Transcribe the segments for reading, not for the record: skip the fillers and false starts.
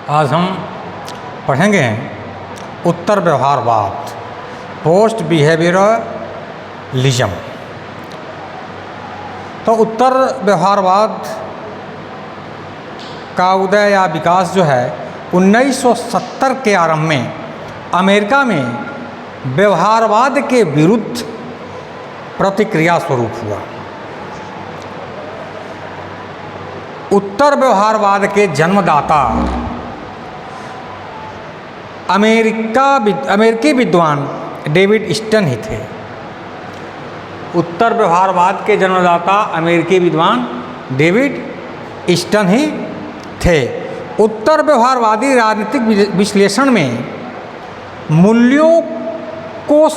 आज हम पढ़ेंगे उत्तर व्यवहारवाद, पोस्ट बिहेवियरलिज्म। तो उत्तर व्यवहारवाद का उदय या विकास जो है 1970 के आरंभ में अमेरिका में व्यवहारवाद के विरुद्ध प्रतिक्रिया स्वरूप हुआ। उत्तर व्यवहारवाद के जन्मदाता अमेरिकी विद्वान डेविड स्टन ही थे। उत्तर व्यवहारवाद के जन्मदाता अमेरिकी विद्वान डेविड स्टन ही थे। उत्तर व्यवहारवादी राजनीतिक विश्लेषण में मूल्यों को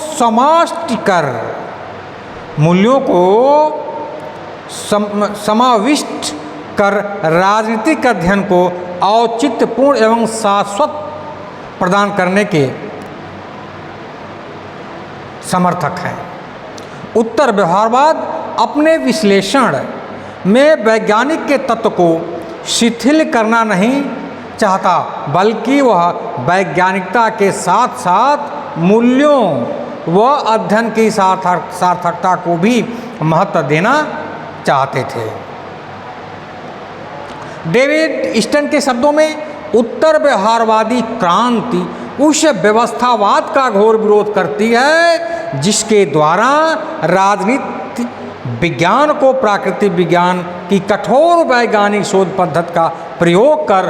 समाविष्ट कर राजनीतिक अध्ययन को औचित्यपूर्ण एवं शाश्वत प्रदान करने के समर्थक हैं। उत्तर व्यवहारवाद अपने विश्लेषण में वैज्ञानिक के तत्व को शिथिल करना नहीं चाहता, बल्कि वह वैज्ञानिकता के साथ साथ मूल्यों व अध्ययन की सार्थकता को भी महत्व देना चाहते थे। डेविड स्टन के शब्दों में उत्तर व्यवहारवादी क्रांति उस व्यवस्थावाद का घोर विरोध करती है जिसके द्वारा राजनीति विज्ञान को प्राकृतिक विज्ञान की कठोर वैज्ञानिक शोध पद्धति का प्रयोग कर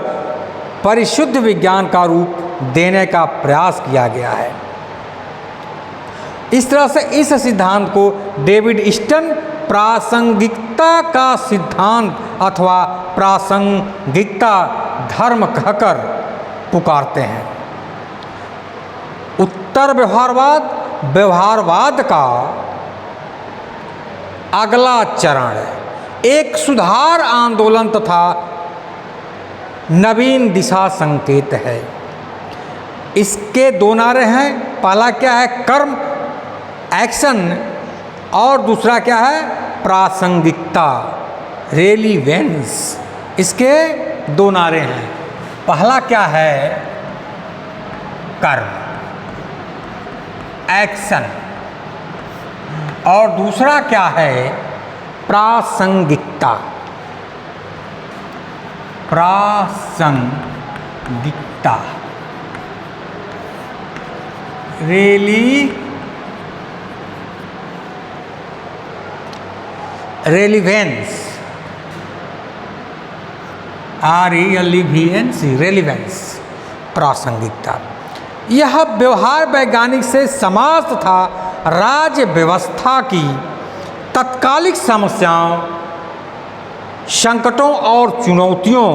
परिशुद्ध विज्ञान का रूप देने का प्रयास किया गया है। इस तरह से इस सिद्धांत को डेविड स्टन प्रासंगिकता का सिद्धांत अथवा प्रासंगिकता धर्म कहकर पुकारते हैं। उत्तर व्यवहारवाद का अगला चरण एक सुधार आंदोलन तथा नवीन दिशा संकेत है। इसके दो नारे हैं। पहला क्या है? कर्म, एक्शन, और दूसरा क्या है? प्रासंगिकता, रेलिवेंस। इसके दो नारे हैं। पहला क्या है? कर्म, एक्शन, और दूसरा क्या है? प्रासंगिकता। प्रासंगिकता, रेलिवेंस, रेलिवेंस, प्रासंगिकता। यह व्यवहार वैज्ञानिक से समाज तथा राज्य व्यवस्था की तत्कालिक समस्याओं, संकटों और चुनौतियों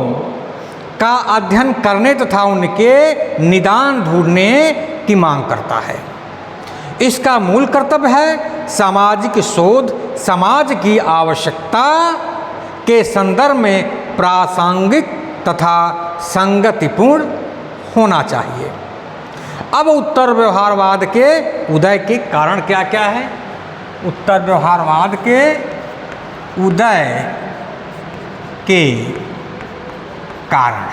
का अध्ययन करने तथा उनके निदान ढूंढने की मांग करता है। इसका मूल कर्तव्य है सामाजिक शोध समाज की आवश्यकता के संदर्भ में प्रासंगिक तथा संगतिपूर्ण होना चाहिए। अब उत्तर व्यवहारवाद के उदय के कारण क्या क्या है? उत्तर व्यवहारवाद के उदय के कारण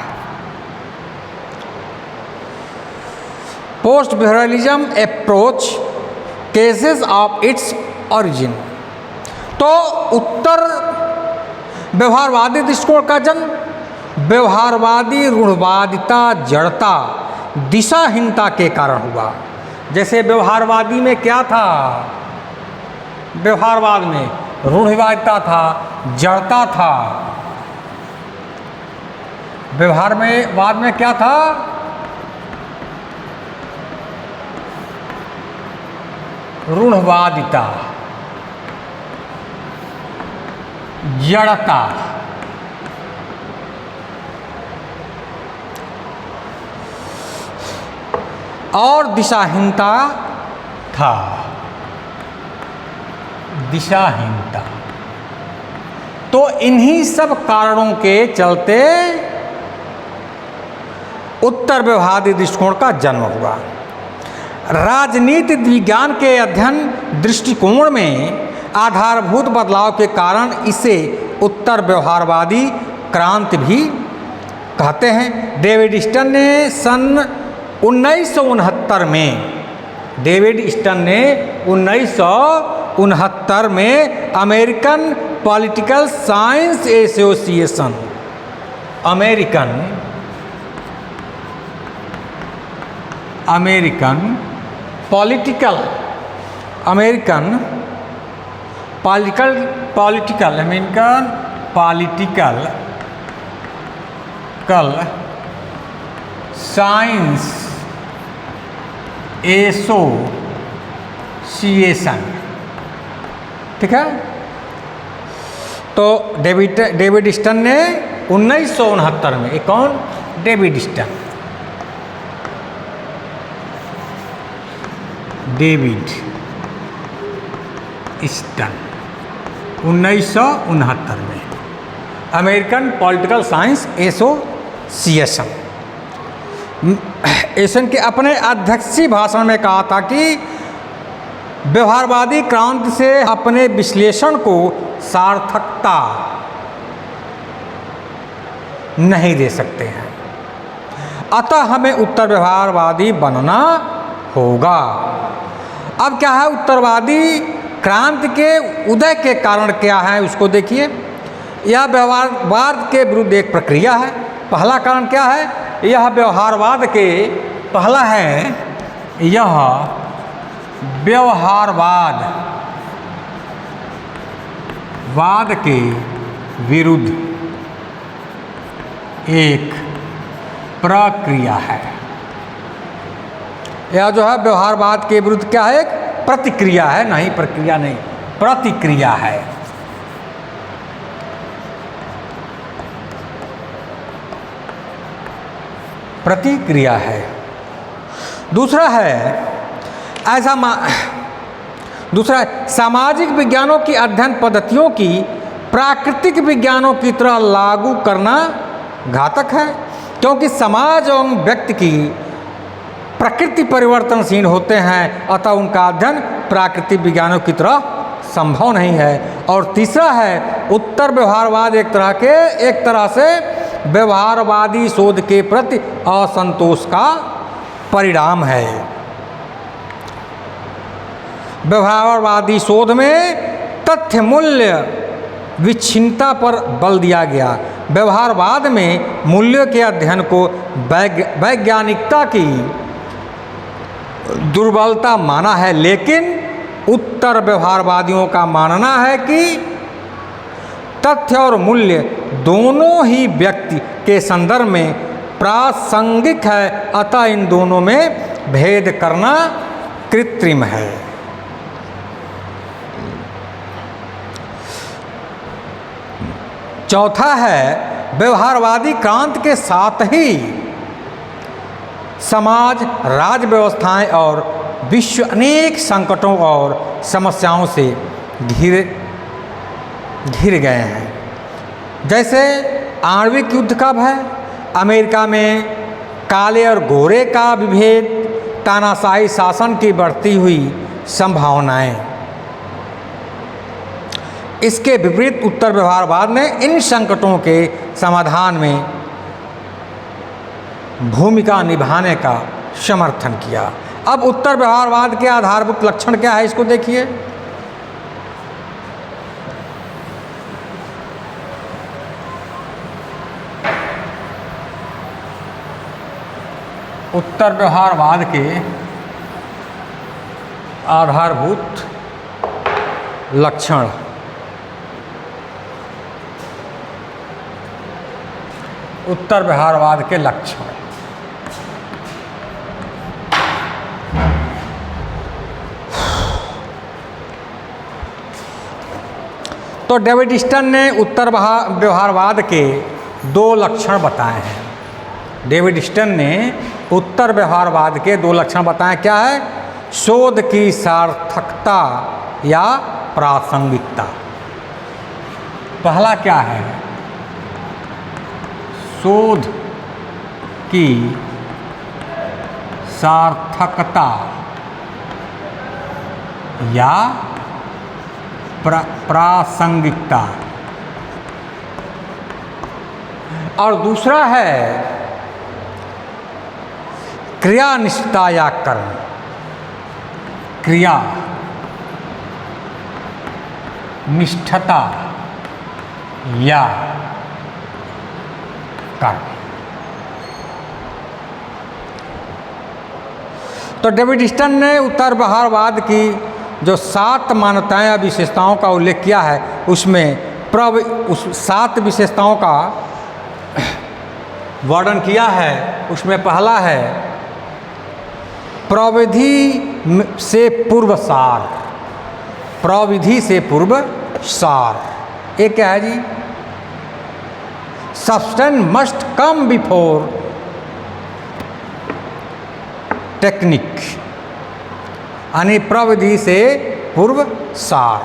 post behaviourism approach, cases of its origin. तो उत्तर व्यवहारवादी दृष्टिकोण का जन्म व्यवहारवादी रूढ़वादिता, जड़ता, दिशाहीनता के कारण हुआ। जैसे व्यवहारवादी में क्या था? व्यवहारवाद में रूढ़वादिता था, जड़ता था। व्यवहारवाद में क्या था? रूढ़वादिता, जड़ता, और दिशाहीनता था। दिशाहीनता। तो इन्हीं सब कारणों के चलते उत्तर व्यवहारवादी दृष्टिकोण का जन्म हुआ। राजनीति विज्ञान के अध्ययन दृष्टिकोण में आधारभूत बदलाव के कारण इसे उत्तर व्यवहारवादी क्रांति भी कहते हैं। डेविड स्टन ने सन 1969 में, डेविड स्टन ने 1969 में American political science association, American political science association, ठीक है। तो डेविड स्टन ने 1969 में, एक कौन? डेविड स्टन, 1969 में अमेरिकन पॉलिटिकल साइंस एसोसिएशन के अपने अध्यक्षीय भाषण में कहा था कि व्यवहारवादी क्रांति से अपने विश्लेषण को सार्थकता नहीं दे सकते हैं, अतः हमें उत्तर व्यवहारवादी बनना होगा। अब क्या है उत्तरवादी क्रांति के उदय के कारण क्या है उसको देखिए। यह व्यवहारवाद के विरुद्ध एक प्रक्रिया है। पहला कारण क्या है? यह व्यवहारवाद के, पहला है यह व्यवहारवाद के विरुद्ध एक प्रक्रिया है। यह जो है व्यवहारवाद के विरुद्ध क्या है? एक प्रतिक्रिया है, नहीं प्रक्रिया नहीं, प्रतिक्रिया है। प्रतिक्रिया है। दूसरा है सामाजिक विज्ञानों की अध्ययन पद्धतियों की प्राकृतिक विज्ञानों की तरह लागू करना घातक है, क्योंकि समाज एवं व्यक्ति की प्रकृति परिवर्तनशील होते हैं, अतः उनका अध्ययन प्राकृतिक विज्ञानों की तरह संभव नहीं है। और तीसरा है उत्तर व्यवहारवाद एक तरह से व्यवहारवादी शोध के प्रति असंतोष का परिणाम है। व्यवहारवादी शोध में तथ्य मूल्य विच्छिन्नता पर बल दिया गया। व्यवहारवाद में मूल्यों के अध्ययन को वैज्ञानिकता की दुर्बलता माना है, लेकिन उत्तर व्यवहारवादियों का मानना है कि तथ्य और मूल्य दोनों ही व्यक्ति के संदर्भ में प्रासंगिक है, अतः इन दोनों में भेद करना कृत्रिम है। चौथा है व्यवहारवादी क्रांति के साथ ही समाज, राज्य व्यवस्थाएं और विश्व अनेक संकटों और समस्याओं से घिर गए हैं। जैसे आणविक युद्ध का भय, अमेरिका में काले और गोरे का विभेद, तानाशाही शासन की बढ़ती हुई संभावनाएं। इसके विपरीत उत्तर व्यवहारवाद ने इन संकटों के समाधान में भूमिका निभाने का समर्थन किया। अब उत्तर व्यवहारवाद के आधारभूत लक्षण क्या है इसको देखिए। उत्तर व्यवहारवाद के आधारभूत लक्षण। उत्तर व्यवहारवाद के लक्षण। तो डेविड स्टन ने उत्तर व्यवहारवाद के 2 लक्षण बताए हैं। डेविड स्टन ने उत्तर व्यवहारवाद के 2 लक्षण बताए। क्या है? शोध की सार्थकता या प्रासंगिकता। पहला क्या है? शोध की सार्थकता या प्रासंगिकता। और दूसरा है क्रियानिष्ठता या कर्म। क्रिया निष्ठता या कर्म। तो डेविड स्टन ने उत्तर व्यवहारवाद की जो 7 मान्यताएं या विशेषताओं का उल्लेख किया है, उसमें उस 7 विशेषताओं का वर्णन किया है। उसमें पहला है प्रविधि से पूर्व सार। प्रविधि से पूर्व सार। एक क्या है जी? Substance must come before technique, यानी प्रविधि से पूर्व सार।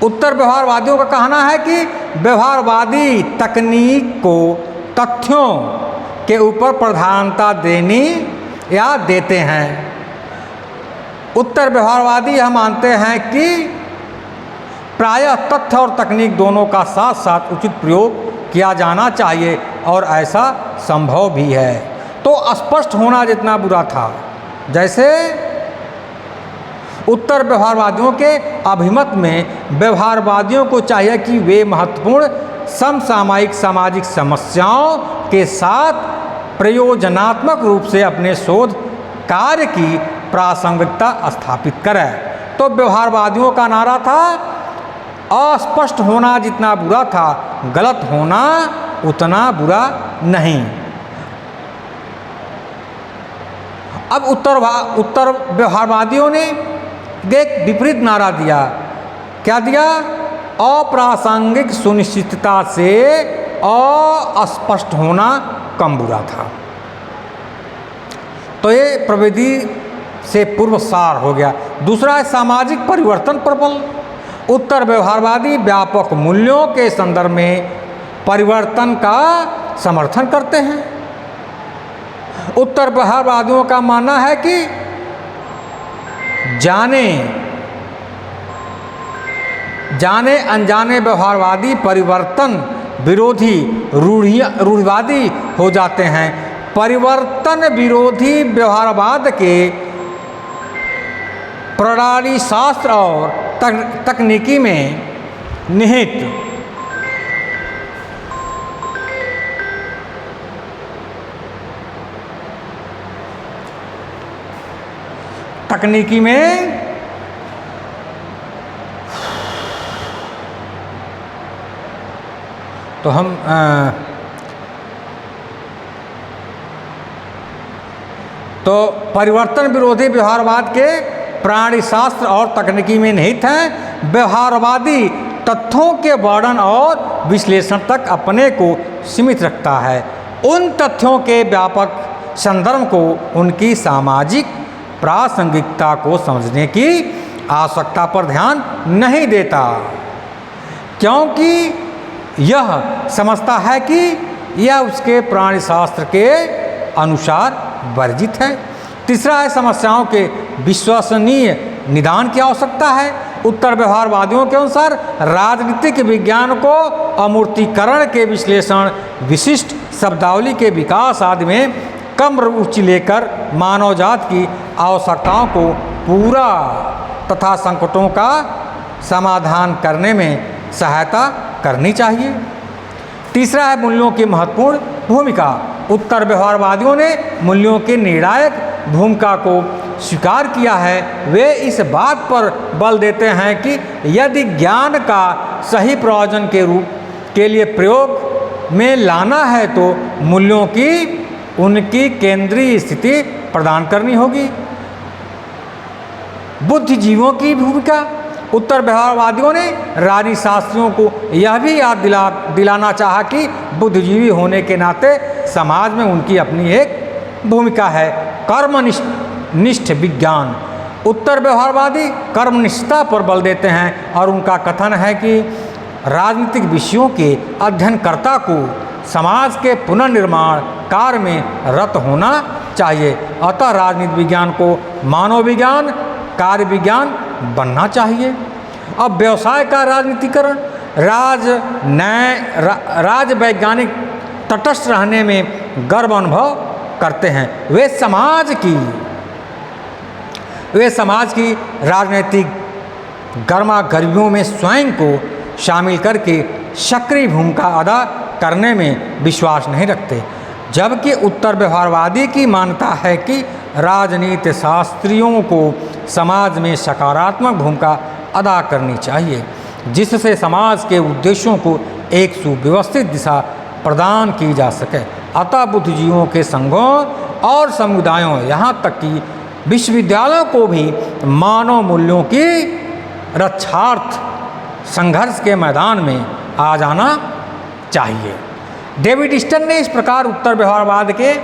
उत्तर व्यवहारवादियों का कहना है कि व्यवहारवादी तकनीक को तथ्यों के ऊपर प्रधानता देनी या देते हैं। उत्तर व्यवहारवादी यह मानते हैं कि प्रायः तथ्य और तकनीक दोनों का साथ साथ उचित प्रयोग किया जाना चाहिए और ऐसा संभव भी है। तो अस्पष्ट होना जितना बुरा था, जैसे उत्तर व्यवहारवादियों के अभिमत में व्यवहारवादियों को चाहिए कि वे महत्वपूर्ण समसामयिक सामाजिक समस्याओं के साथ प्रयोजनात्मक रूप से अपने शोध कार्य की प्रासंगिकता स्थापित करें। तो व्यवहारवादियों का नारा था अस्पष्ट होना जितना बुरा था, गलत होना उतना बुरा नहीं। अब उत्तर व्यवहारवादियों ने एक विपरीत नारा दिया। क्या दिया? अप्रासंगिक सुनिश्चितता से अस्पष्ट होना कम बुरा था। तो ये प्रविधि से पूर्व सार हो गया। दूसरा है सामाजिक परिवर्तन पर बल। उत्तर व्यवहारवादी व्यापक मूल्यों के संदर्भ में परिवर्तन का समर्थन करते हैं। उत्तर व्यवहारवादियों का मानना है कि जाने अनजाने व्यवहारवादी परिवर्तन विरोधी रूढ़िवादी हो जाते हैं। परिवर्तन विरोधी व्यवहारवाद के प्रणाली शास्त्र और तकनीकी में निहित तो हम तो परिवर्तन विरोधी व्यवहारवाद के प्राणी शास्त्र और तकनीकी में निहित हैं। व्यवहारवादी तथ्यों के वर्णन और विश्लेषण तक अपने को सीमित रखता है। उन तथ्यों के व्यापक संदर्भ को उनकी सामाजिक प्रासंगिकता को समझने की आवश्यकता पर ध्यान नहीं देता, क्योंकि यह समझता है कि यह उसके प्राणिशास्त्र के अनुसार वर्जित है। तीसरा है समस्याओं के विश्वसनीय निदान की आवश्यकता है। उत्तर व्यवहारवादियों के अनुसार राजनीतिक विज्ञान को अमूर्तीकरण के विश्लेषण, विशिष्ट शब्दावली के विकास आदि में कम रुचि लेकर मानव जात की आवश्यकताओं को पूरा तथा संकटों का समाधान करने में सहायता करनी चाहिए। तीसरा है मूल्यों की महत्वपूर्ण भूमिका। उत्तर व्यवहारवादियों ने मूल्यों की निर्णायक भूमिका को स्वीकार किया है। वे इस बात पर बल देते हैं कि यदि ज्ञान का सही प्रयोजन के लिए प्रयोग में लाना है तो मूल्यों की उनकी केंद्रीय स्थिति प्रदान करनी होगी। बुद्धिजीवियों की भूमिका। उत्तर व्यवहारवादियों ने राजनीतिशास्त्रियों को यह भी याद दिलाना चाहा कि बुद्धिजीवी होने के नाते समाज में उनकी अपनी एक भूमिका है। कर्मनिष्ठ विज्ञान। उत्तर व्यवहारवादी कर्मनिष्ठता पर बल देते हैं और उनका कथन है कि राजनीतिक विषयों के अध्ययनकर्ता को समाज के पुनर्निर्माण कार्य में रत होना चाहिए। अतः राजनीति विज्ञान को मानव विज्ञान, कार्य विज्ञान बनना चाहिए। अब व्यवसाय का राजनीतिकरण। राज वैज्ञानिक तटस्थ रहने में गर्व अनुभव करते हैं। वे समाज की राजनीतिक गर्मागर्मियों में स्वयं को शामिल करके सक्रिय भूमिका अदा करने में विश्वास नहीं रखते, जबकि उत्तर व्यवहारवादी की मान्यता है कि राजनीति शास्त्रियों को समाज में सकारात्मक भूमिका अदा करनी चाहिए, जिससे समाज के उद्देश्यों को एक सुव्यवस्थित दिशा प्रदान की जा सके। अतः बुद्धिजीवियों के संघों और समुदायों, यहाँ तक कि विश्वविद्यालयों को भी मानव मूल्यों की रक्षार्थ संघर्ष के मैदान में आ जाना चाहिए। डेविड स्टन ने इस प्रकार उत्तर व्यवहारवाद के